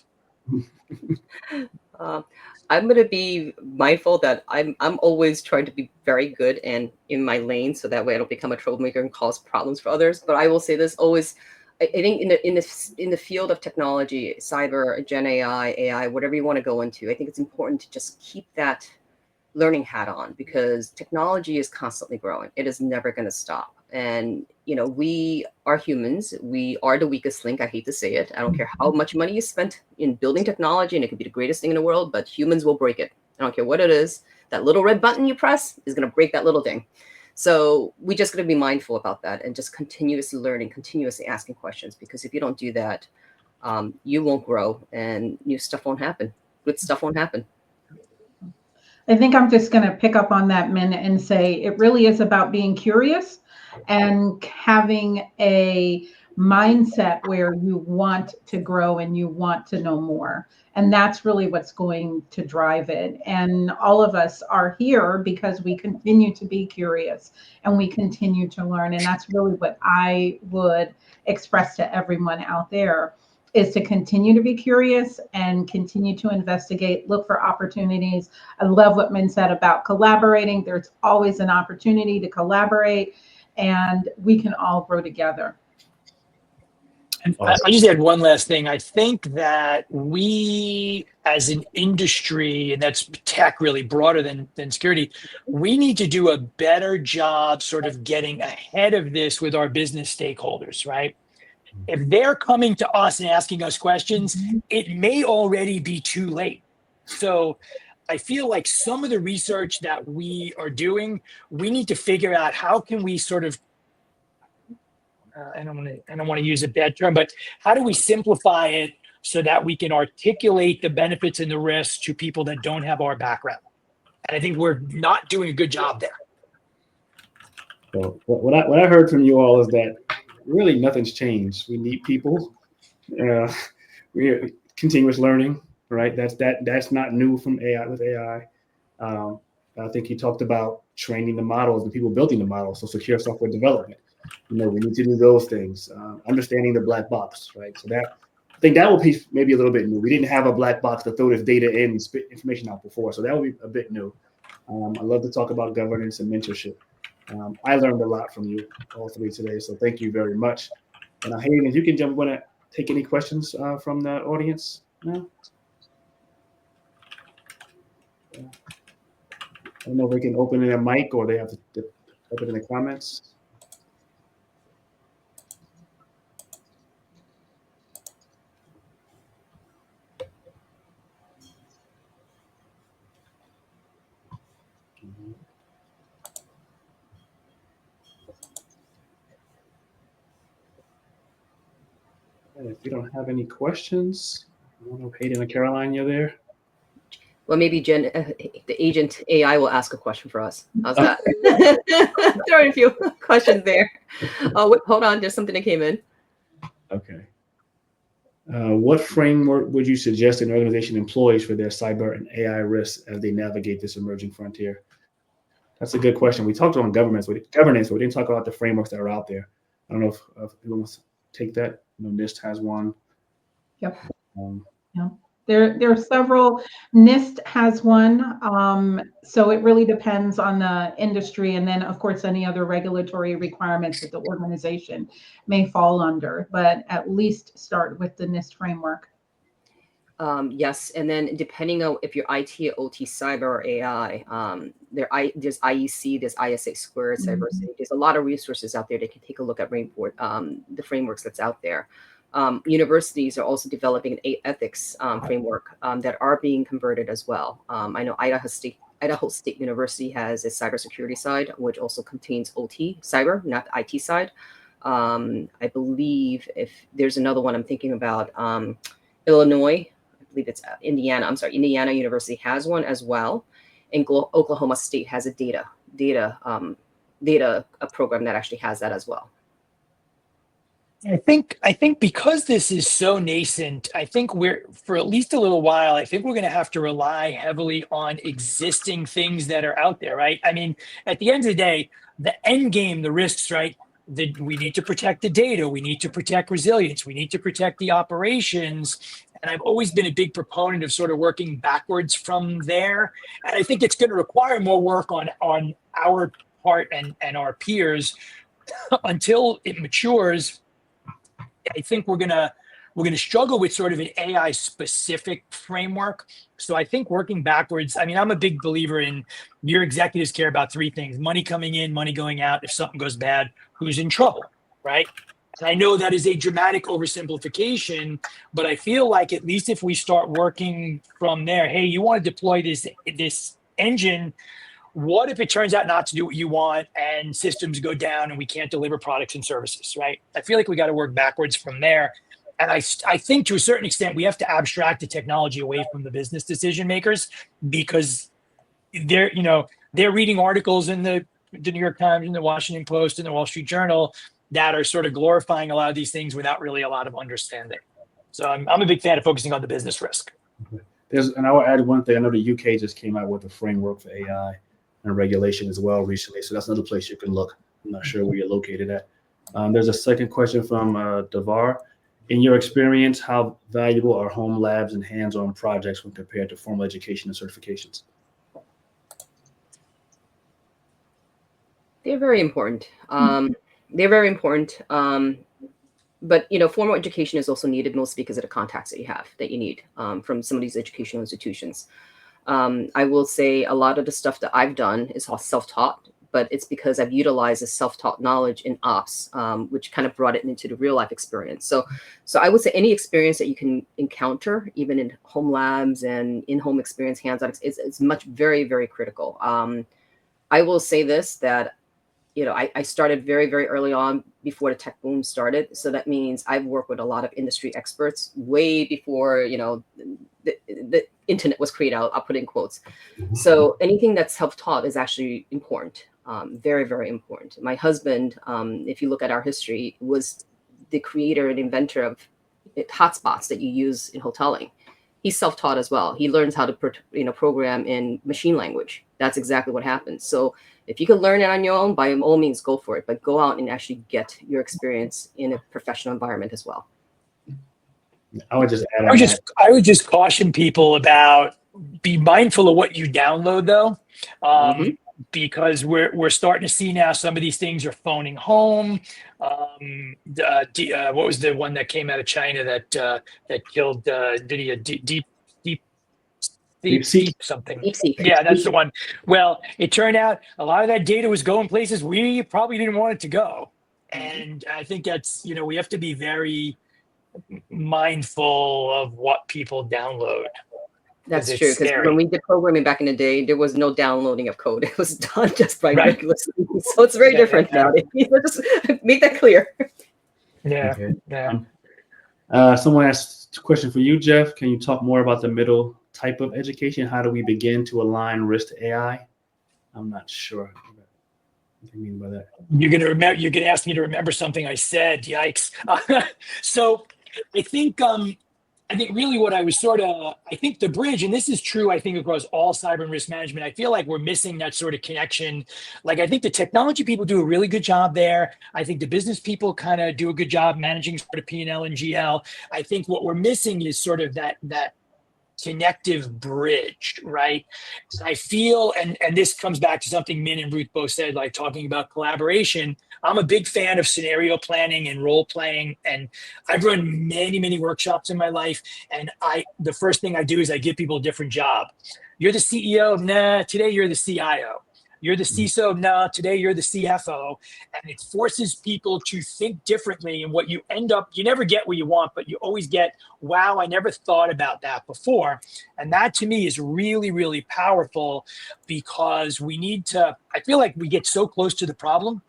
Speaker 3: I'm going to be mindful that I'm always trying to be very good and in my lane, so that way I don't become a troublemaker and cause problems for others. But I will say this always: I think in the field of technology, cyber, Gen AI, whatever you want to go into, I think it's important to just keep that learning hat on, because technology is constantly growing. It is never going to stop. And, you know, we are humans. We are the weakest link. I hate to say it. I don't care how much money you spent in building technology, and it could be the greatest thing in the world, but humans will break it. I don't care what it is. That little red button you press is going to break that little thing. So we just got to be mindful about that and just continuously learning, continuously asking questions, because if you don't do that, you won't grow and new stuff won't happen. Good stuff won't happen.
Speaker 4: I think I'm just going to pick up on that, Min, and say it really is about being curious and having a mindset where you want to grow and you want to know more. And that's really what's going to drive it. And all of us are here because we continue to be curious and we continue to learn. And that's really what I would express to everyone out there, is to continue to be curious and continue to investigate, look for opportunities. I love what Min said about collaborating. There's always an opportunity to collaborate, and we can all grow together.
Speaker 2: And I just add one last thing. I think that we, as an industry, and that's tech really broader than security, we need to do a better job sort of getting ahead of this with our business stakeholders, right? If they're coming to us and asking us questions, it may already be too late. So I feel like some of the research that we are doing, we need to figure out how can we sort of, I don't want to use a bad term, but how do we simplify it so that we can articulate the benefits and the risks to people that don't have our background? And I think we're not doing a good job there.
Speaker 1: Well, what I heard from you all is that really nothing's changed. We need people. continuous learning, right? That's not new from AI with AI. I think he talked about training the models and people building the models. So secure software development, we need to do those things. Understanding the black box, right? So I think that would be maybe a little bit new. We didn't have a black box to throw this data in and spit information out before, so that would be a bit new. I love to talk about governance and mentorship. I learned a lot from you all three today, so thank you very much. And Hayden, if you can jump in and take any questions from the audience now. Yeah. I don't know if we can open in a mic or they have to type it in the comments. And if you don't have any questions, I don't know if Hayden or Caroline, you're there.
Speaker 3: Well, maybe the agent AI will ask a question for us. How's that? Throw in a few questions there. Oh, wait, hold on. There's something that came in.
Speaker 1: Okay. What framework would you suggest an organization employs for their cyber and AI risks as they navigate this emerging frontier? That's a good question. We talked about governance, but we didn't talk about the frameworks that are out there. I don't know if anyone wants to take that. NIST has one.
Speaker 4: Yep. Yeah. There are several. NIST has one. So it really depends on the industry, and then of course any other regulatory requirements that the organization may fall under. But at least start with the NIST framework.
Speaker 3: Yes, and then depending on if you're IT, OT, cyber, or AI, there's IEC, there's ISA squared, Cyversity. There's a lot of resources out there that can take a look at the frameworks that's out there. Universities are also developing an ethics framework that are being converted as well. I know Idaho State University has a cybersecurity side, which also contains OT, cyber, not the IT side. I believe if there's another one I'm thinking about, Illinois, I believe it's Indiana University has one as well. And Oklahoma State has a data program that actually has that as well.
Speaker 2: I think because this is so nascent, I think for at least a little while, I think we're going to have to rely heavily on existing things that are out there, right? I mean, at the end of the day, the end game, the risks, right? We need to protect the data. We need to protect resilience. We need to protect the operations. And I've always been a big proponent of sort of working backwards from there. And I think it's going to require more work on our part and our peers until it matures. I think we're gonna struggle with sort of an AI specific framework. So I think working backwards, I mean, I'm a big believer in your executives care about three things: money coming in, money going out. If something goes bad, who's in trouble, right? And I know that is a dramatic oversimplification, but I feel like at least if we start working from there, hey, you want to deploy this engine, what if it turns out not to do what you want and systems go down and we can't deliver products and services, right? I feel like we got to work backwards from there. And I think to a certain extent, we have to abstract the technology away from the business decision makers, because they're reading articles in the New York Times, in the Washington Post, in the Wall Street Journal that are sort of glorifying a lot of these things without really a lot of understanding. So I'm a big fan of focusing on the business risk.
Speaker 1: And I will add one thing. I know the UK just came out with a framework for AI and regulation as well recently. So that's another place you can look. I'm not sure where you're located at. There's a second question from Devar. In your experience, how valuable are home labs and hands-on projects when compared to formal education and certifications?
Speaker 3: They're very important. But formal education is also needed, mostly because of the contacts that you need from some of these educational institutions. I will say a lot of the stuff that I've done is all self-taught, but it's because I've utilized the self-taught knowledge in ops, which kind of brought it into the real life experience. So I would say any experience that you can encounter, even in home labs and in-home experience, hands-on, it's very, very critical. I will say this, that I started very, very early on before the tech boom started. So that means I've worked with a lot of industry experts way before, the internet was created. I'll put in quotes. So anything that's self-taught is actually important. Very, very important. My husband, if you look at our history, was the creator and inventor of hotspots that you use in hoteling. He's self-taught as well. He learns how to program in machine language. That's exactly what happens. So if you can learn it on your own, by all means, go for it. But go out and actually get your experience in a professional environment as well.
Speaker 1: I would just add on that.
Speaker 2: I would just caution people about, be mindful of what you download though. Because we're starting to see now some of these things are phoning home. What was the one that came out of China that killed deep something? Yeah, that's the one. Well, it turned out a lot of that data was going places we probably didn't want it to go, and I think that's, we have to be very mindful of what people download.
Speaker 3: That's true, because when we did programming back in the day, there was no downloading of code. It was done just by regular students. So it's very different now. Just make that clear.
Speaker 2: Yeah.
Speaker 1: Okay.
Speaker 2: Yeah.
Speaker 1: Someone asked a question for you, Jeff. Can you talk more about the middle type of education? How do we begin to align risk to AI? I'm not sure what you mean by that.
Speaker 2: You're gonna ask me to remember something I said. Yikes. So I think really what I was I think the bridge, and this is true, I think across all cyber and risk management, I feel like we're missing that sort of connection. Like, I think the technology people do a really good job there. I think the business people kind of do a good job managing sort of P&L and GL. I think what we're missing is sort of that connective bridge, right? I feel, and this comes back to something Min and Ruth both said, like talking about collaboration. I'm a big fan of scenario planning and role playing, and I've run many workshops in my life. And the first thing I do is I give people a different job. You're the CEO, nah, today you're the CIO. You're the CISO, nah, today you're the CFO. And it forces people to think differently. And what you end up, you never get what you want, but you always get, wow, I never thought about that before. And that to me is really, really powerful, because we need to, I feel like we get so close to the problem.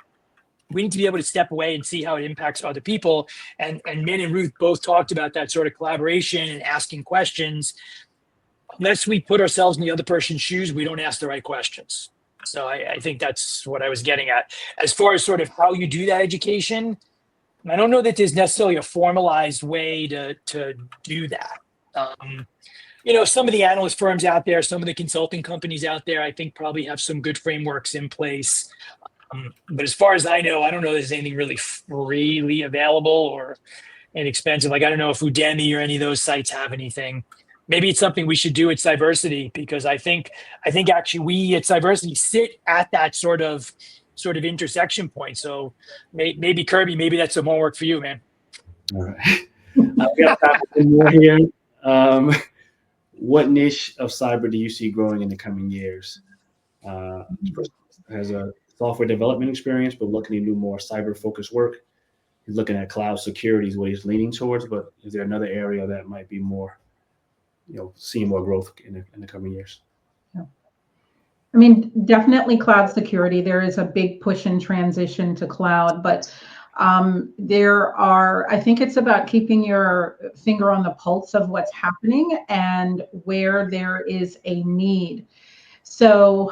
Speaker 2: We need to be able to step away and see how it impacts other people. And Min and Ruth both talked about that sort of collaboration and asking questions. Unless we put ourselves in the other person's shoes, we don't ask the right questions. So I think that's what I was getting at. As far as sort of how you do that education, I don't know that there's necessarily a formalized way to do that. Some of the analyst firms out there, some of the consulting companies out there, I think probably have some good frameworks in place. But as far as I know, I don't know there's anything really freely available or inexpensive. Like, I don't know if Udemy or any of those sites have anything. Maybe it's something we should do at Cyversity, because I think actually we at Cyversity sit at that sort of intersection point. So maybe Kurby, maybe that's some homework for you, man.
Speaker 1: All right. We got time for more here. What niche of cyber do you see growing in the coming years? Has a software development experience, but looking to do more cyber-focused work. He's looking at cloud security is what he's leaning towards, but is there another area that might be more, seeing more growth in the coming years?
Speaker 4: Yeah. I mean, definitely cloud security. There is a big push and transition to cloud, but I think it's about keeping your finger on the pulse of what's happening and where there is a need. So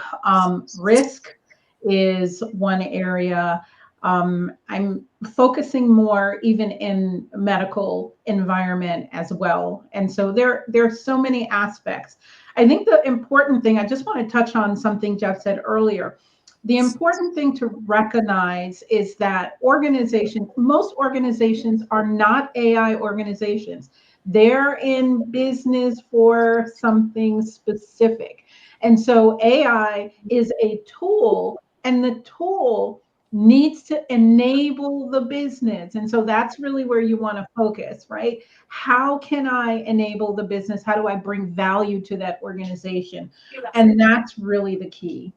Speaker 4: risk is one area. I'm focusing more even in medical environment as well. And so there's so many aspects. I think the important thing, I just want to touch on something Jeff said earlier. The important thing to recognize is that most organizations are not AI organizations. They're in business for something specific. And so AI is a tool, and the tool needs to enable the business. And so that's really where you want to focus, right? How can I enable the business? How do I bring value to that organization? And that's really the key.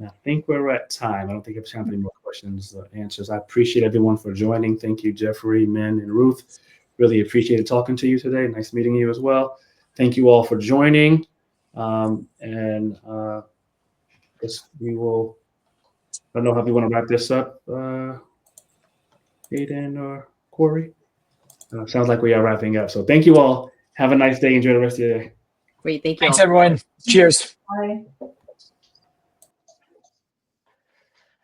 Speaker 1: I think we're at time. I don't think I have time for any more questions, answers. I appreciate everyone for joining. Thank you, Jeffrey, Min, and Ruth. Really appreciated talking to you today. Nice meeting you as well. Thank you all for joining. I guess we will, I don't know how we want to wrap this up, Aiden or Corey. Sounds like we are wrapping up. So thank you all. Have a nice day. Enjoy the rest of your day.
Speaker 3: Great. Thank you.
Speaker 2: Thanks, everyone. Cheers.
Speaker 4: Bye.